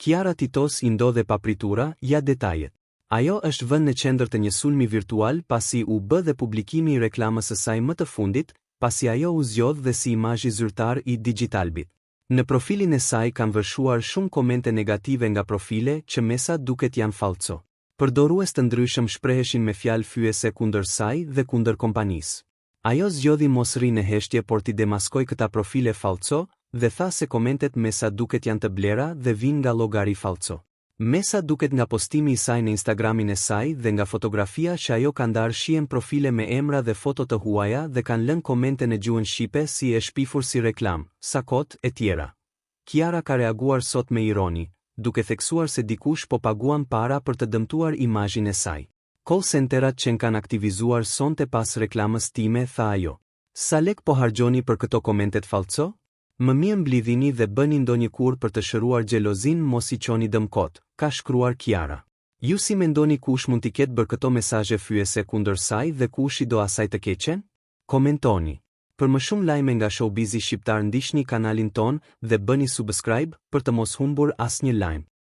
Kiara Titos I ndodhe papritura, ja detajet. Ajo është vënë në qendër të një sulmi virtual pasi u bë dhe publikimi I reklamës së saj më të fundit, pasi ajo u zgjodh dhe si imazhi zyrtar I Digitalbit. Në profilin e saj kanë vërshuar shumë komente negative nga profile që me sa duket janë falco. Përdorues të ndryshëm shpreheshin me fjalë fyese kundër saj dhe kundër kompanisë. Ajo zgjodhi mos rri në heshtje por t'i demaskoj këta profile falco dhe tha se komentet me sa duket janë të blera dhe vinë nga llogari falco. Me sa duket nga postimi I saj në Instagramin e saj dhe nga fotografia që ajo ka ndarë shihen profile me emra dhe foto të huaja dhe kanë lënë komente në gjuhën shqipe si e shpifur si reklam, sa kot e tjera. Kiara ka reaguar sot me ironi, duke theksuar se dikush po paguan para për të dëmtuar imazhin e saj. Call centerat që kanë aktivizuar sonte pas reklamës time, tha ajo. Sa lek po harxhoni për këto komentet falco? Më mirë mblidhini dhe bëni ndonjë kur për të shëruar xhelozin, mos I çoni dëmkot, ka shkruar Kiara. Ju si mendoni kush mund t'i ketë bërë këto mesazhe fyese kundër saj dhe kush I do asaj të keqen? Komentoni. Për më shumë lajme nga showbizi shqiptar ndiqni kanalin ton dhe bëni subscribe për të mos humbur asnjë lajm.